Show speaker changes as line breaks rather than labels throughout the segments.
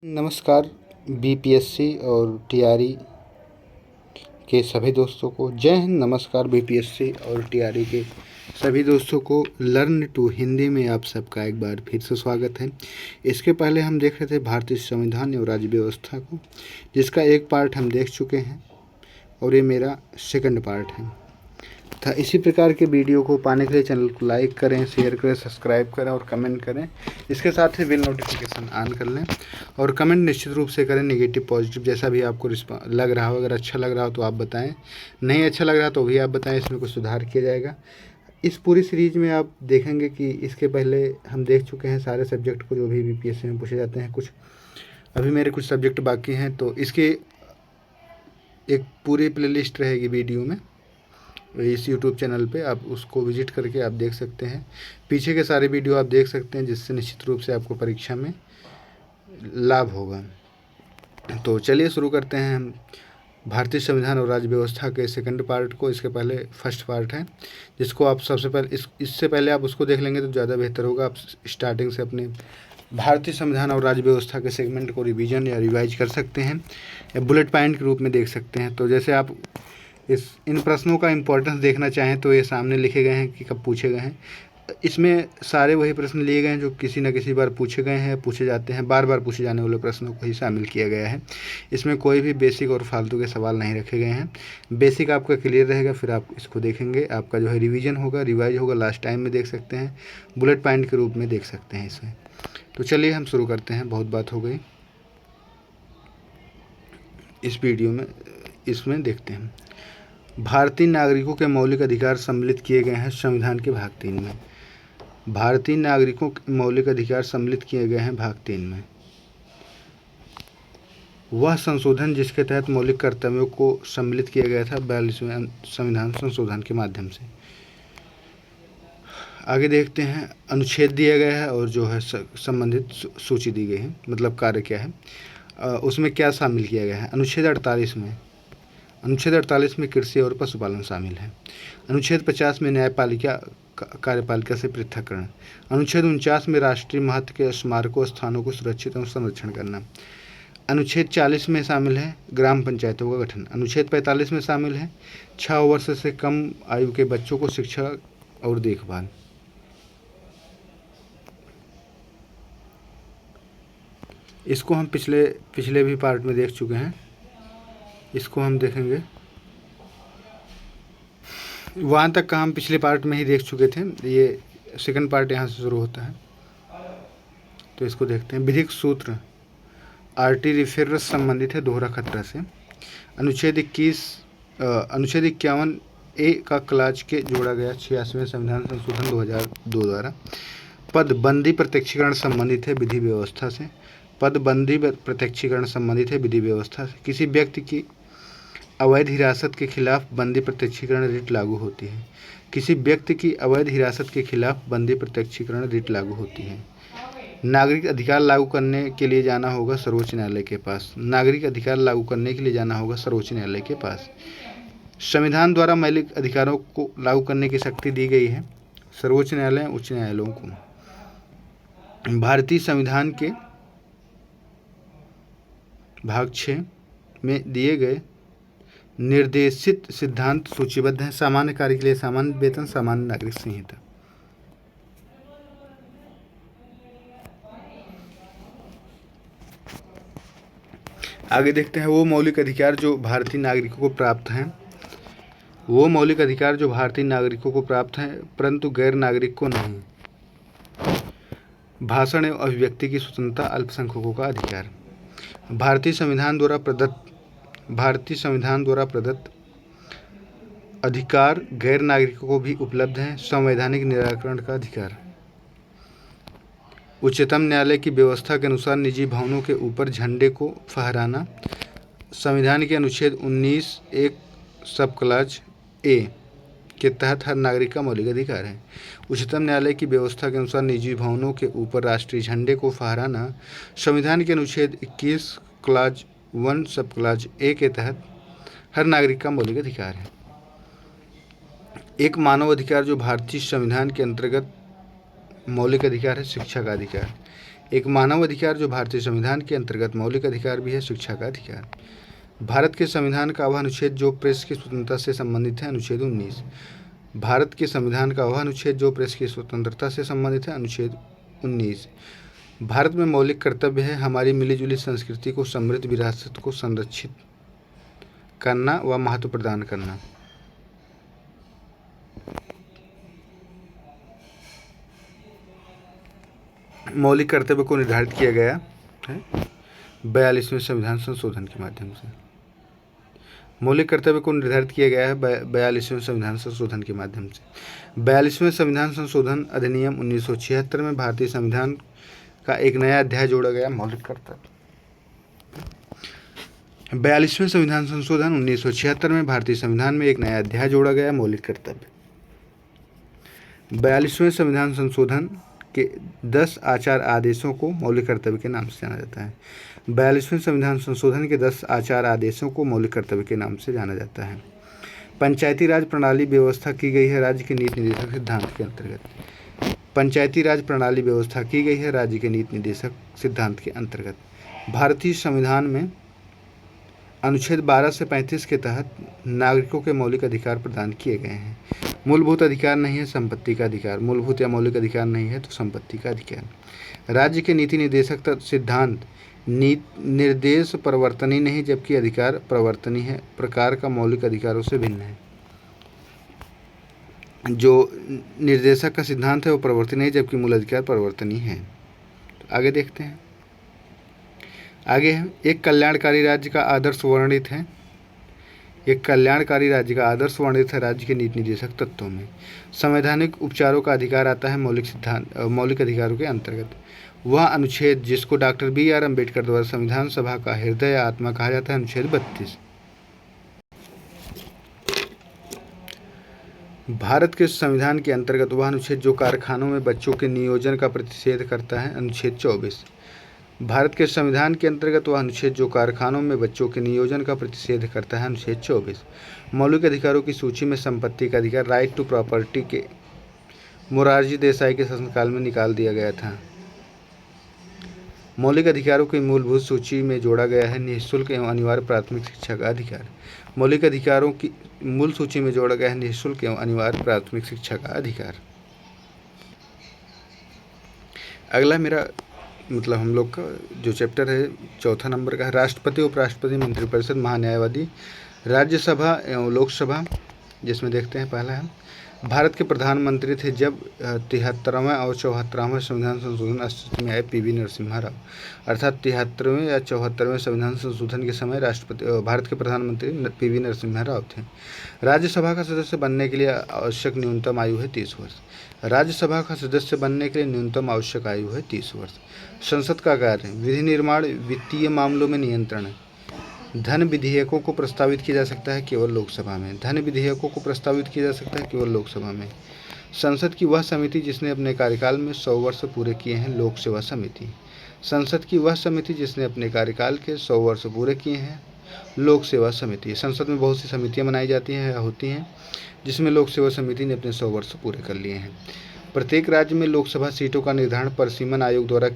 नमस्कार। बीपीएससी और टीआरई के सभी दोस्तों को जय हिंद। नमस्कार। बीपीएससी और टीआरई के सभी दोस्तों को लर्न टू हिंदी में आप सबका एक बार फिर से स्वागत है। इसके पहले हम देख रहे थे भारतीय संविधान और राज्य व्यवस्था को, जिसका एक पार्ट हम देख चुके हैं और ये मेरा सेकंड पार्ट है। था इसी प्रकार के वीडियो को पाने के लिए चैनल को लाइक करें, शेयर करें, सब्सक्राइब करें और कमेंट करें। इसके साथ ही बिल नोटिफिकेशन ऑन कर लें और कमेंट निश्चित रूप से करें, नेगेटिव पॉजिटिव जैसा भी आपको लग रहा हो। अगर अच्छा लग रहा हो तो आप बताएं, नहीं अच्छा लग रहा तो भी आप बताएं, इसमें कुछ सुधार किया जाएगा। इस पूरी सीरीज में आप देखेंगे कि इसके पहले हम देख चुके हैं सारे सब्जेक्ट को जो भी बीपीएससी में पूछे जाते हैं। कुछ अभी मेरे कुछ सब्जेक्ट बाकी हैं, तो इसकी एक पूरी प्लेलिस्ट रहेगी वीडियो में इस यूट्यूब चैनल पे, आप उसको विजिट करके आप देख सकते हैं। पीछे के सारे वीडियो आप देख सकते हैं, जिससे निश्चित रूप से आपको परीक्षा में लाभ होगा। तो चलिए शुरू करते हैं हम भारतीय संविधान और राज्य व्यवस्था के सेकंड पार्ट को। इसके पहले फर्स्ट पार्ट है, जिसको आप सबसे पहले इससे पहले आप उसको देख लेंगे तो ज़्यादा बेहतर होगा। आप स्टार्टिंग से अपने भारतीय संविधान और राज्य व्यवस्था के सेगमेंट को रिवीजन या रिवाइज कर सकते हैं या बुलेट पॉइंट के रूप में देख सकते हैं। तो जैसे आप इन प्रश्नों का इम्पोर्टेंस देखना चाहें तो ये सामने लिखे गए हैं कि कब पूछे गए हैं। इसमें सारे वही प्रश्न लिए गए हैं जो किसी न किसी बार पूछे गए हैं, पूछे जाते हैं। बार बार पूछे जाने वाले प्रश्नों को ही शामिल किया गया है। इसमें कोई भी बेसिक और फालतू के सवाल नहीं रखे गए हैं। बेसिक आपका क्लियर रहेगा, फिर आप इसको देखेंगे, आपका जो है रिवीजन होगा, रिवाइज होगा, लास्ट टाइम में देख सकते हैं, बुलेट पॉइंट के रूप में देख सकते हैं इसमें। तो चलिए हम शुरू करते हैं, बहुत बात हो गई इस वीडियो में। इसमें देखते हैं भारतीय नागरिकों के मौलिक अधिकार सम्मिलित किए गए हैं संविधान के भाग 3 में। भारतीय नागरिकों के मौलिक अधिकार सम्मिलित किए गए हैं भाग 3 में। वह संशोधन जिसके तहत मौलिक कर्तव्यों को सम्मिलित किया गया था 42वें संविधान संशोधन के माध्यम से। आगे देखते हैं, अनुच्छेद दिया गया है और जो है संबंधित सूची दी गई है, मतलब कार्य क्या है, उसमें क्या शामिल किया गया है। अनुच्छेद 48 में कृषि और पशुपालन शामिल है। अनुच्छेद 50 में न्यायपालिका कार्यपालिका से पृथक्करण। अनुच्छेद 49 में राष्ट्रीय महत्व के स्मारकों स्थानों को सुरक्षित और संरक्षण करना। अनुच्छेद 40 में शामिल है ग्राम पंचायतों का गठन। अनुच्छेद 45 में शामिल है 6 वर्ष से कम आयु के बच्चों को शिक्षा और देखभाल। इसको हम पिछले भी पार्ट में देख चुके हैं, इसको हम देखेंगे। वहाँ तक का हम पिछले पार्ट में ही देख चुके थे, ये सेकंड पार्ट यहाँ से शुरू होता है। तो इसको देखते हैं। विधिक सूत्र आर्टी रिफेरस संबंधित है दोहरा खतरा से। अनुच्छेद 51 ए का क्लाज के जोड़ा गया 86वें संविधान संशोधन 2002 द्वारा। पदबंदी प्रत्यक्षीकरण संबंधित है विधि व्यवस्था से। पदबंदी प्रत्यक्षीकरण संबंधित है विधि व्यवस्था से। किसी व्यक्ति की अवैध हिरासत के खिलाफ बंदी प्रत्यक्षीकरण रिट लागू होती है। किसी व्यक्ति की अवैध हिरासत के खिलाफ बंदी प्रत्यक्षीकरण रिट लागू होती है। नागरिक अधिकार लागू करने के लिए जाना होगा सर्वोच्च न्यायालय के पास। नागरिक अधिकार लागू करने के लिए जाना होगा सर्वोच्च न्यायालय के पास। संविधान द्वारा मौलिक अधिकारों को लागू करने की शक्ति दी गई है सर्वोच्च न्यायालय, उच्च न्यायालयों को। भारतीय संविधान के भाग 6 में दिए गए निर्देशित सिद्धांत सूचीबद्ध हैं। सामान्य कार्य के लिए सामान्य वेतन, सामान्य नागरिक संहिता। आगे देखते हैं वो मौलिक अधिकार जो भारतीय नागरिकों को प्राप्त हैं। वो मौलिक अधिकार जो भारतीय नागरिकों को प्राप्त हैं परंतु गैर नागरिक को नहीं। भाषण एवं अभिव्यक्ति की स्वतंत्रता, अल्पसंख्यकों का अधिकार। भारतीय संविधान द्वारा प्रदत्त अधिकार गैर नागरिकों को भी उपलब्ध हैं। संवैधानिक निराकरण का अधिकार। उच्चतम न्यायालय की व्यवस्था के अनुसार निजी भवनों के ऊपर झंडे को फहराना संविधान के अनुच्छेद 19 एक सब क्लाज ए के तहत हर नागरिक का मौलिक अधिकार है। उच्चतम न्यायालय की व्यवस्था के अनुसार निजी भवनों के ऊपर राष्ट्रीय झंडे को फहराना संविधान के अनुच्छेद 21 क्लाज 1 सब क्लाज ए के तहत हर नागरिक का मौलिक अधिकार है। एक मानव अधिकार जो भारतीय संविधान के अंतर्गत मौलिक अधिकार है शिक्षा का अधिकार। एक मानव अधिकार जो भारतीय संविधान के अंतर्गत मौलिक अधिकार भी है, शिक्षा का अधिकार। भारत के संविधान का वह अनुच्छेद जो प्रेस की स्वतंत्रता से संबंधित है, अनुच्छेद 19। भारत के संविधान का वह अनुच्छेद जो प्रेस की स्वतंत्रता से संबंधित है, अनुच्छेद 19। भारत में मौलिक कर्तव्य है हमारी मिलीजुली संस्कृति को, समृद्ध विरासत को संरक्षित करना व महत्व प्रदान करना। मौलिक कर्तव्य को निर्धारित किया गया है 42वें संविधान संशोधन के माध्यम से। मौलिक कर्तव्य को निर्धारित किया गया है 42वें संविधान संशोधन के माध्यम से। 42वें संविधान संशोधन अधिनियम 1976 में भारतीय संविधान का एक नया अध्याय जोड़ा गया, मौलिक कर्तव्य। 42वें संविधान संशोधन 1976 में भारतीय संविधान में एक नया अध्याय जोड़ा गया, मौलिक कर्तव्य। 42वें संविधान संशोधन के 10 आचार आदेशों को मौलिक कर्तव्य के नाम से जाना जाता है। 42वें संविधान संशोधन के 10 आचार आदेशों को मौलिक कर्तव्य के नाम से जाना जाता है। पंचायती राज प्रणाली व्यवस्था की गई है राज्य के नीति निर्देशक सिद्धांत के अंतर्गत। पंचायती राज प्रणाली व्यवस्था की गई है राज्य के नीति निर्देशक सिद्धांत के अंतर्गत। भारतीय संविधान में अनुच्छेद 12 से 35 के तहत नागरिकों के मौलिक अधिकार प्रदान किए गए हैं। मूलभूत अधिकार नहीं है, संपत्ति का अधिकार। मूलभूत या मौलिक अधिकार नहीं है तो संपत्ति का अधिकार। राज्य के नीति निर्देशक सिद्धांत निर्देश परिवर्तनीय नहीं जबकि अधिकार परिवर्तनीय है, प्रकार का मौलिक अधिकारों से भिन्न है। जो निर्देशक का सिद्धांत है वो परिवर्तनीय नहीं जबकि मूल अधिकार परिवर्तनीय है। तो आगे देखते हैं। आगे है एक कल्याणकारी राज्य का आदर्श वर्णित है। एक कल्याणकारी राज्य का आदर्श वर्णित है राज्य के नीति निर्देशक तत्वों में। संवैधानिक उपचारों का अधिकार आता है मौलिक अधिकारों के अंतर्गत। वह अनुच्छेद जिसको डॉक्टर BR अम्बेडकर द्वारा संविधान सभा का हृदय आत्मा कहा जाता है, अनुच्छेद 32। भारत के संविधान के अंतर्गत वह अनुच्छेद जो कारखानों में बच्चों के नियोजन का प्रतिषेध करता है, अनुच्छेद 24। भारत के संविधान के अंतर्गत वह अनुच्छेद जो कारखानों में बच्चों के नियोजन का प्रतिषेध करता है, अनुच्छेद 24। मौलिक अधिकारों की सूची में संपत्ति का अधिकार, राइट टू प्रॉपर्टी के मोरारजी देसाई के शासनकाल में निकाल दिया गया था। मौलिक अधिकारों की मूलभूत सूची में जोड़ा गया है निःशुल्क एवं अनिवार्य प्राथमिक शिक्षा का अधिकार। मौलिक अधिकारों की मूल सूची में जोड़ा गया है निःशुल्क एवं अनिवार्य प्राथमिक शिक्षा का अधिकार। अगला मेरा हम लोग का जो चैप्टर है 4 नंबर का है राष्ट्रपति, उपराष्ट्रपति, मंत्रिपरिषद, महान्यायवादी, राज्यसभा एवं लोकसभा, जिसमें देखते हैं पहला है भारत के प्रधानमंत्री थे जब 73वां और 74वां संविधान संशोधन अस्तित्व में आए PV नरसिम्हा राव। अर्थात 73वें या 74वें संविधान संशोधन के समय भारत के प्रधानमंत्री PV नरसिम्हा राव थे। राज्यसभा का सदस्य बनने के लिए आवश्यक न्यूनतम आयु है 30 वर्ष। राज्यसभा का सदस्य बनने के लिए न्यूनतम आवश्यक आयु है 30 वर्ष। संसद का कार्य विधि निर्माण, वित्तीय मामलों में नियंत्रण। धन विधेयकों को प्रस्तावित किया जा सकता है केवल लोकसभा में। धन विधेयकों को प्रस्तावित किया जा सकता है केवल लोकसभा में। संसद की वह समिति जिसने अपने कार्यकाल में 100 वर्ष पूरे किए हैं, लोक सेवा समिति। संसद की वह समिति जिसने अपने कार्यकाल के 100 वर्ष पूरे किए हैं, लोक सेवा समिति। संसद में बहुत सी समितियां बनाई जाती हैं या होती हैं जिसमें लोक सेवा समिति ने अपने 100 वर्ष पूरे कर लिए हैं। प्रत्येक राज्य में लोकसभा सीटों का निर्धारण परिसीमन आयोग द्वारा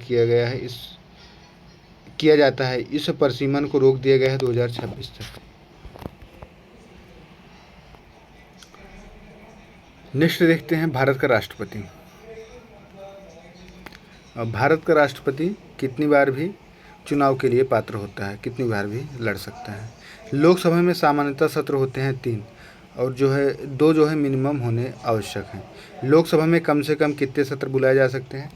किया जाता है। इस परिसीमन को रोक दिया गया है 2026 तक। नेक्स्ट देखते हैं भारत का राष्ट्रपति। भारत का राष्ट्रपति कितनी बार भी चुनाव के लिए पात्र होता है, कितनी बार भी लड़ सकता है। लोकसभा में सामान्यतः सत्र होते हैं 3 और 2 मिनिमम होने आवश्यक हैं। लोकसभा में कम से कम कितने सत्र बुलाए जा सकते हैं?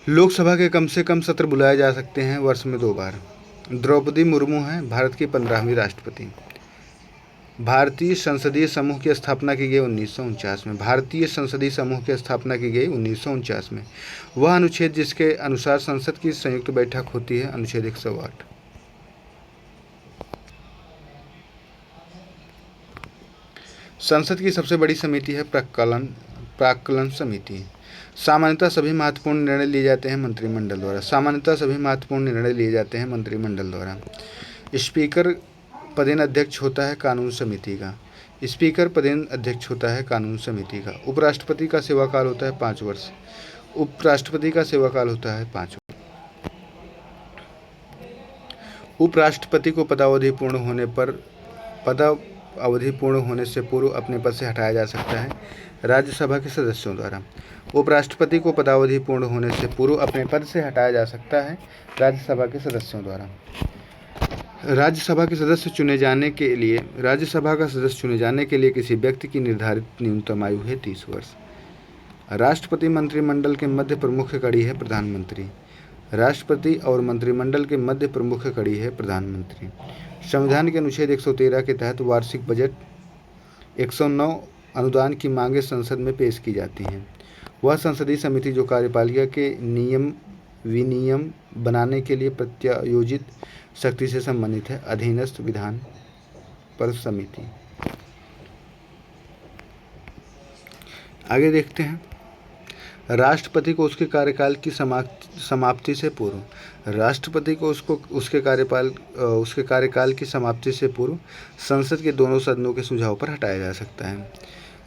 लोकसभा के कम से कम सत्र बुलाए जा सकते हैं वर्ष में 2 बार। द्रौपदी मुर्मू हैं भारत की 15वीं राष्ट्रपति। भारतीय संसदीय समूह की स्थापना की गई 1949 में। भारतीय संसदीय समूह की स्थापना की गई 1949 में। वह अनुच्छेद जिसके अनुसार संसद की संयुक्त बैठक होती है, अनुच्छेद 108। संसद की सबसे बड़ी समिति है प्राक्कलन समिति। सामान्यतः सभी महत्वपूर्ण निर्णय लिए जाते हैं मंत्रिमंडल द्वारा। सामान्यतः सभी महत्वपूर्ण निर्णय लिए जाते हैं मंत्रिमंडल द्वारा। स्पीकर पदेन अध्यक्ष होता है कानून समिति का। स्पीकर पदेन अध्यक्ष होता है कानून समिति का। उपराष्ट्रपति का सेवाकाल होता है 5 वर्ष। उपराष्ट्रपति का सेवाकाल होता है 5 वर्ष। उपराष्ट्रपति को पदावधि पूर्ण होने से पूर्व अपने पद से हटाया जा सकता है राज्यसभा के सदस्यों द्वारा। उपराष्ट्रपति को पदावधि पूर्ण होने से पूर्व अपने पद से हटाया जा सकता है राज्यसभा के सदस्यों द्वारा। राज्यसभा का सदस्य चुने जाने के लिए किसी व्यक्ति की निर्धारित न्यूनतम आयु है 30 वर्ष। राष्ट्रपति मंत्रिमंडल के मध्य प्रमुख कड़ी है प्रधानमंत्री। राष्ट्रपति और मंत्रिमंडल के मध्य प्रमुख कड़ी है प्रधानमंत्री। संविधान के अनुच्छेद 113 के तहत वार्षिक बजट 109 अनुदान की मांगें संसद में पेश की जाती हैं। वह संसदीय समिति जो कार्यपालिका के नियम विनियम बनाने के लिए प्रत्यायोजित शक्ति से संबंधित है। अधीनस्थ विधान परिषद समिति। आगे देखते हैं राष्ट्रपति को उसके कार्यकाल की समाप्ति से पूर्व। राष्ट्रपति को उसके कार्यकाल की समाप्ति से पूर्व संसद के दोनों सदनों के सुझाव पर हटाया जा सकता है।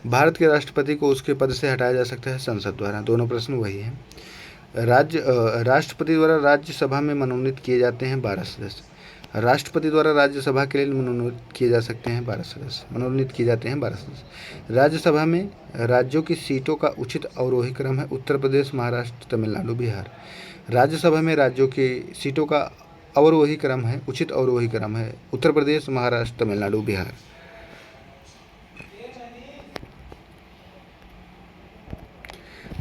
भारत के राष्ट्रपति को उसके पद से हटाया जा सकता है संसद द्वारा। दोनों प्रश्न वही हैं। राष्ट्रपति द्वारा राज्यसभा में मनोनीत किए जाते हैं 12 सदस्य। राष्ट्रपति द्वारा राज्यसभा के लिए मनोनीत किए जाते हैं 12 सदस्य। राज्यसभा में राज्यों की सीटों का उचित अवरोही क्रम है उत्तर प्रदेश, महाराष्ट्र, तमिलनाडु, बिहार। राज्यसभा में राज्यों की सीटों का उचित अवरोही क्रम है उत्तर प्रदेश, महाराष्ट्र, तमिलनाडु, बिहार।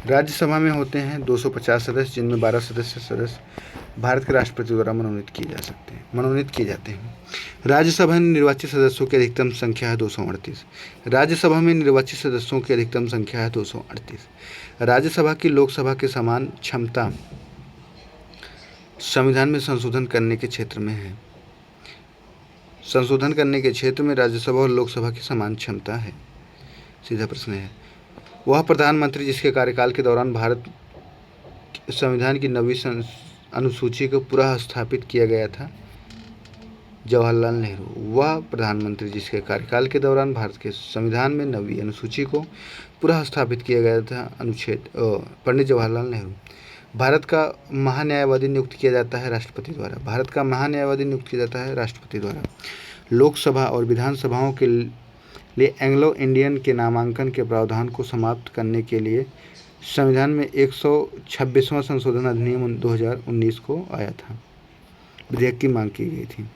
राज्यसभा में होते हैं 250 सदस्य, जिनमें 12 सदस्य भारत के राष्ट्रपति द्वारा मनोनीत किए जाते हैं। राज्यसभा में निर्वाचित सदस्यों की अधिकतम संख्या है 238। राज्यसभा की लोकसभा के समान क्षमता संविधान में संशोधन करने के क्षेत्र में राज्यसभा और लोकसभा की समान क्षमता है। सीधा प्रश्न है। वह प्रधानमंत्री जिसके कार्यकाल के दौरान भारत संविधान की 9वीं अनुसूची को पुनः स्थापित किया गया था। जवाहरलाल नेहरू। वह प्रधानमंत्री जिसके कार्यकाल के दौरान भारत के संविधान में 9वीं अनुसूची को पुनः स्थापित किया गया था। पंडित जवाहरलाल नेहरू। भारत का महान्यायवादी नियुक्त किया जाता है राष्ट्रपति द्वारा। लोकसभा और विधानसभाओं के लिए एंग्लो इंडियन के नामांकन के प्रावधान को समाप्त करने के लिए संविधान में 126वां संशोधन अधिनियम 2019 को आया था। विधेयक की मांग की गई थी।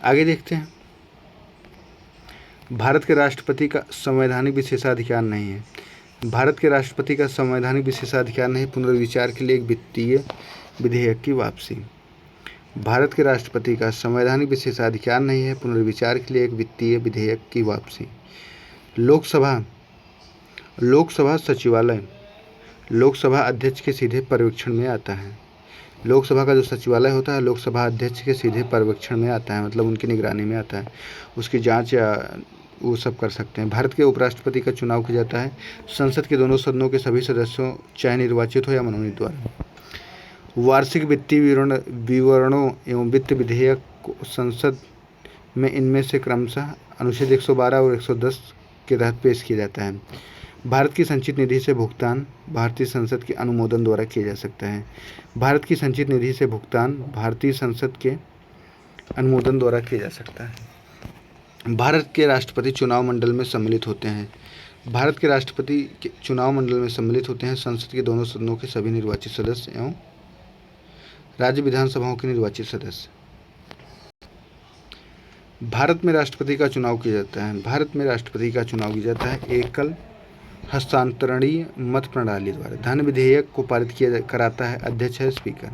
आगे देखते हैं। भारत के राष्ट्रपति का संवैधानिक विशेषाधिकार नहीं है। पुनर्विचार के लिए एक वित्तीय विधेयक की वापसी। भारत के राष्ट्रपति का संवैधानिक विशेषाधिकार नहीं है। पुनर्विचार के लिए एक वित्तीय विधेयक की वापसी। लोकसभा सचिवालय लोकसभा अध्यक्ष के सीधे पर्यवेक्षण में आता है। लोकसभा का जो सचिवालय होता है लोकसभा अध्यक्ष के सीधे पर्यवेक्षण में आता है, मतलब उनकी निगरानी में आता है। उसकी जांच या वो सब कर सकते हैं। भारत के उपराष्ट्रपति का चुनाव किया जाता है संसद के दोनों सदनों के सभी सदस्यों, चाहे निर्वाचित हो या मनोनीत द्वारा। वार्षिक वित्तीय विवरणों एवं वित्त विधेयक को संसद में इनमें से क्रमशः अनुच्छेद 112 और 110 के तहत पेश किया जाता है। भारत की संचित निधि से भुगतान भारतीय संसद के अनुमोदन द्वारा किया जा सकता है। भारत की संचित निधि से भुगतान भारतीय संसद के अनुमोदन द्वारा किया जा सकता है। भारत के राष्ट्रपति चुनाव मंडल में सम्मिलित होते हैं। संसद के दोनों सदनों के सभी निर्वाचित सदस्य एवं राज्य विधानसभाओं के निर्वाचित सदस्य। भारत में राष्ट्रपति का चुनाव किया जाता है एकल हस्तांतरणीय मत प्रणाली द्वारा। धन विधेयक को पारित कराता है अध्यक्ष है स्पीकर।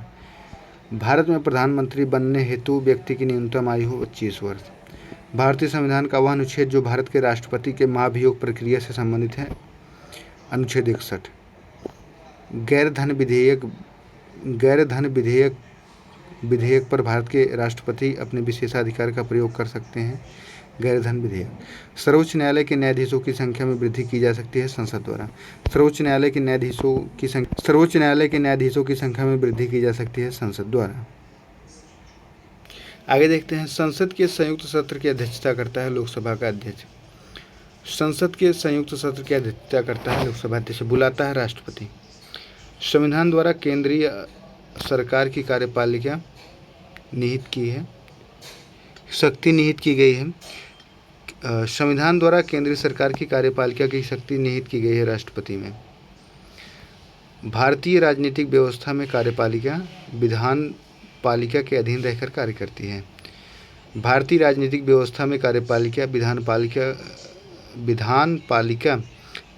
भारत में प्रधानमंत्री बनने हेतु व्यक्ति की न्यूनतम आयु 25 वर्ष। भारतीय संविधान का वह अनुच्छेद जो भारत के राष्ट्रपति के महाभियोग प्रक्रिया से संबंधित है, अनुच्छेद 61। गैर धन विधेयक पर भारत के राष्ट्रपति अपने विशेषाधिकार का प्रयोग कर सकते हैं। गैर धन विधेयक। सर्वोच्च न्यायालय के न्यायाधीशों की संख्या में वृद्धि की जा सकती है संसद द्वारा। सर्वोच्च न्यायालय के न्यायाधीशों की संख्या में वृद्धि की जा सकती है संसद द्वारा। आगे देखते हैं। संसद के संयुक्त सत्र की अध्यक्षता करता है लोकसभा का अध्यक्ष। संसद के संयुक्त सत्र की अध्यक्षता करता है लोकसभा अध्यक्ष, बुलाता है राष्ट्रपति। संविधान द्वारा केंद्रीय सरकार की कार्यपालिका निहित की है, शक्ति निहित की गई है। संविधान द्वारा केंद्रीय सरकार की कार्यपालिका की शक्ति निहित की गई है राष्ट्रपति में। भारतीय राजनीतिक व्यवस्था में कार्यपालिका विधान पालिका के अधीन रहकर कार्य करती है। भारतीय राजनीतिक व्यवस्था में कार्यपालिका विधान पालिका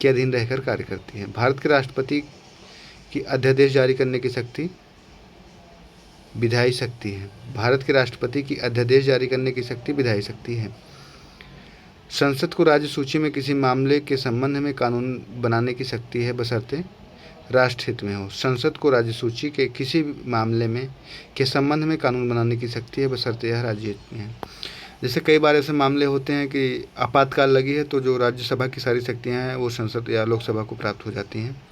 के अधीन रहकर कार्य करती है। भारत के राष्ट्रपति की अध्यादेश जारी करने की शक्ति विधायी शक्ति है। भारत के राष्ट्रपति की अध्यादेश जारी करने की शक्ति विधायी शक्ति है। संसद को राज्य सूची में किसी मामले के संबंध में कानून बनाने की शक्ति है, बशर्ते राष्ट्र हित में हो। संसद को राज्य सूची के किसी भी मामले में के संबंध में कानून बनाने की शक्ति है, बशर्ते यह राज्य हित में है। जैसे कई बार ऐसे मामले होते हैं कि आपातकाल लगी है, तो जो राज्यसभा की सारी शक्तियां हैं वो संसद या लोकसभा को प्राप्त हो जाती हैं,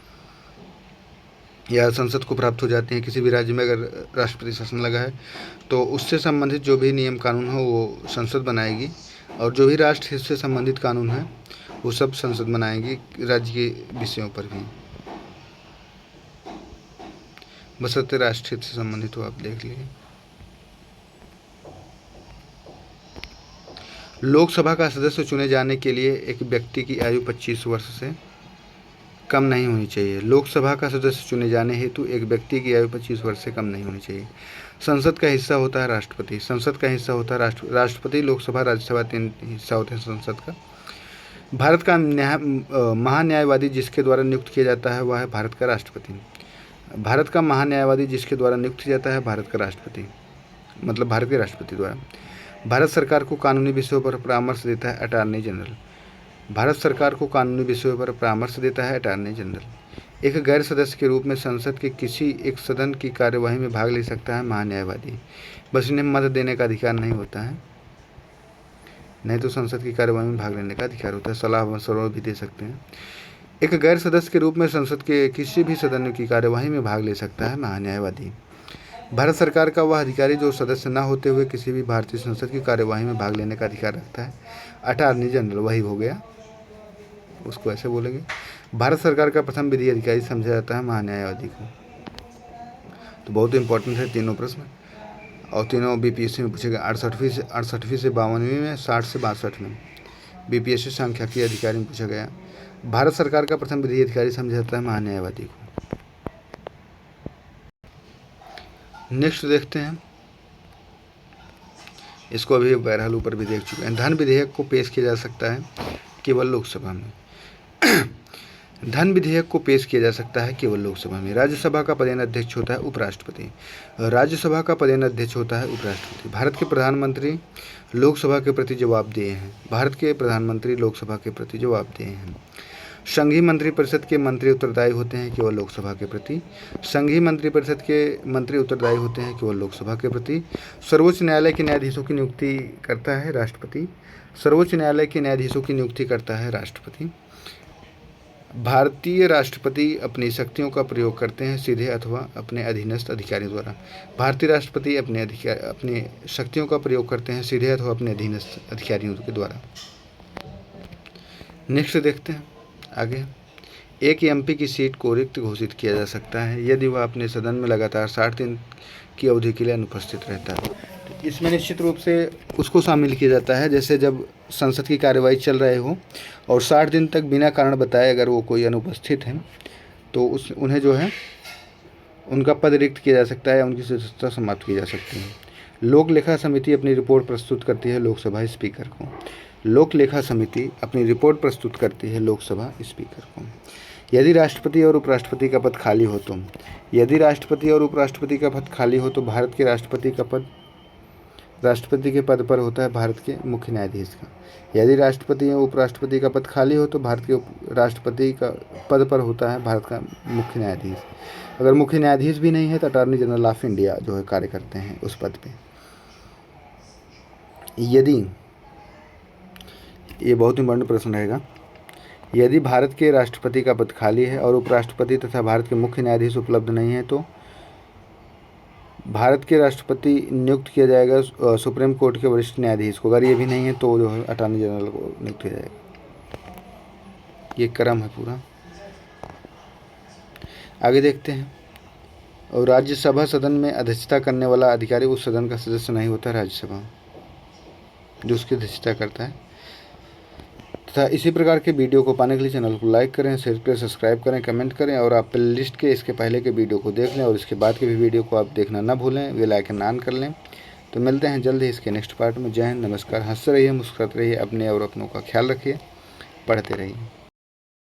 या संसद को प्राप्त हो जाती हैं। किसी भी राज्य में अगर राष्ट्रपति शासन लगा है तो उससे संबंधित जो भी नियम कानून हो वो संसद बनाएगी, और जो भी राष्ट्र हित से संबंधित कानून है वो सब संसद बनाएगी, राज्य के विषयों पर भी, बशर्ते राष्ट्र हित से संबंधित हो। आप देख लीजिए। लोकसभा का सदस्य चुने जाने के लिए एक व्यक्ति की आयु 25 वर्ष से कम नहीं होनी चाहिए। लोकसभा का सदस्य चुने जाने हेतु एक व्यक्ति की आयु 25 वर्ष से कम नहीं होनी चाहिए। संसद का हिस्सा होता है राष्ट्रपति। संसद का हिस्सा होता है राष्ट्रपति, लोकसभा, राज्यसभा, 3 हिस्सा होते हैं संसद का। भारत का महान्यायवादी जिसके द्वारा नियुक्त किया जाता है वह है भारत का राष्ट्रपति। भारत का महान्यायवादी जिसके द्वारा नियुक्त किया जाता है भारत का राष्ट्रपति, मतलब भारत के राष्ट्रपति द्वारा। भारत सरकार को कानूनी विषयों पर परामर्श देता है अटॉर्नी जनरल। भारत सरकार को कानूनी विषयों पर परामर्श देता है अटॉर्नी जनरल। एक गैर सदस्य के रूप में संसद के किसी एक सदन की कार्यवाही में भाग ले सकता है महान्यायवादी, बस इन्हें मत देने का अधिकार नहीं होता है, नहीं तो संसद की कार्यवाही में भाग लेने का अधिकार होता है, सलाह मशवरा भी दे सकते हैं। एक गैर सदस्य के रूप में संसद के किसी भी सदन की कार्यवाही में भाग ले सकता है महान्यायवादी। भारत सरकार का वह अधिकारी जो सदस्य न होते हुए किसी भी भारतीय संसद की कार्यवाही में भाग लेने का अधिकार रखता है अटॉर्नी जनरल, वही हो गया, उसको ऐसे बोलेंगे। भारत सरकार का प्रथम विधि अधिकारी समझा जाता है महान्यायवादी को। तो बहुत इंपॉर्टेंट है तीनों प्रश्न, और तीनों बीपीएससी में पूछे गए। 68वीं से 52वीं में, 60 से 62 में बीपीएससी सांख्यिकी अधिकारी में पूछा गया। भारत सरकार का प्रथम विधि अधिकारी समझा जाता है महान्यायवादी को। नेक्स्ट देखते हैं, इसको अभी बहरहाल ऊपर भी देख चुके हैं। धन विधेयक को पेश किया जा सकता है केवल लोकसभा में। धन विधेयक को पेश किया जा सकता है केवल लोकसभा में। राज्यसभा का पदेन अध्यक्ष होता है उपराष्ट्रपति। राज्यसभा का पदेन अध्यक्ष होता है उपराष्ट्रपति। भारत के प्रधानमंत्री लोकसभा के प्रति जवाबदेह हैं। भारत के प्रधानमंत्री लोकसभा के प्रति जवाबदेह हैं। संघीय मंत्रिपरिषद के मंत्री उत्तरदायी होते हैं केवल लोकसभा के प्रति। संघीय मंत्रिपरिषद के मंत्री उत्तरदायी होते हैं केवल लोकसभा के प्रति। सर्वोच्च न्यायालय के न्यायाधीशों की नियुक्ति करता है राष्ट्रपति। सर्वोच्च न्यायालय के न्यायाधीशों की नियुक्ति करता है राष्ट्रपति। भारतीय राष्ट्रपति अपनी शक्तियों का प्रयोग करते हैं सीधे अथवा अपने अधीनस्थ अधिकारियों द्वारा। भारतीय राष्ट्रपति अपनी शक्तियों का प्रयोग करते हैं सीधे अथवा अपने अधीनस्थ अधिकारियों के द्वारा। नेक्स्ट देखते हैं आगे। एक एमपी की सीट को रिक्त घोषित किया जा सकता है यदि वह अपने सदन में लगातार 60 दिन की अवधि के लिए अनुपस्थित रहता है। तो इसमें निश्चित रूप से उसको शामिल किया जाता है जैसे जब संसद की कार्यवाही चल रहे हो और 60 दिन तक बिना कारण बताए अगर वो कोई अनुपस्थित है तो उन्हें जो है उनका पद रिक्त किया जा सकता है या उनकी सदस्यता समाप्त की जा सकती है। लोक लेखा समिति अपनी रिपोर्ट प्रस्तुत करती है लोकसभा स्पीकर को। लोक लेखा समिति अपनी रिपोर्ट प्रस्तुत करती है लोकसभा स्पीकर को। यदि राष्ट्रपति और उपराष्ट्रपति का पद खाली हो तो भारत के राष्ट्रपति के पद पर होता है भारत के मुख्य न्यायाधीश का। यदि राष्ट्रपति और उपराष्ट्रपति का पद खाली हो तो भारत के राष्ट्रपति का पद पर होता है भारत का मुख्य न्यायाधीश। अगर मुख्य न्यायाधीश भी नहीं है तो अटॉर्नी जनरल ऑफ इंडिया जो है कार्य करते हैं उस पद पे। यदि, ये बहुत इंपॉर्टेंट प्रश्न रहेगा, यदि भारत के राष्ट्रपति का पद खाली है और उपराष्ट्रपति तथा भारत के मुख्य न्यायाधीश उपलब्ध नहीं है तो भारत के राष्ट्रपति नियुक्त किया जाएगा सुप्रीम कोर्ट के वरिष्ठ न्यायाधीश को। अगर ये भी नहीं है तो जो है अटॉर्नी जनरल को नियुक्त किया जाएगा। ये क्रम है पूरा। आगे देखते हैं। और राज्यसभा सदन में अध्यक्षता करने वाला अधिकारी उस सदन का सदस्य नहीं होता, राज्यसभा जो उसकी अध्यक्षता करता है। तथा इसी प्रकार के वीडियो को पाने के लिए चैनल को लाइक करें, शेयर करें, सब्सक्राइब करें, कमेंट करें और आप प्ले लिस्ट के इसके पहले के वीडियो को देख लें और इसके बाद के भी वीडियो को आप देखना ना भूलें, बेल आइकन ऑन कर लें। तो मिलते हैं जल्द ही इसके नेक्स्ट पार्ट में। जय हिंद, नमस्कार। हंसते रहिए, मुस्कुराते रहिए, अपने और अपनों का ख्याल रखिए, पढ़ते रहिए।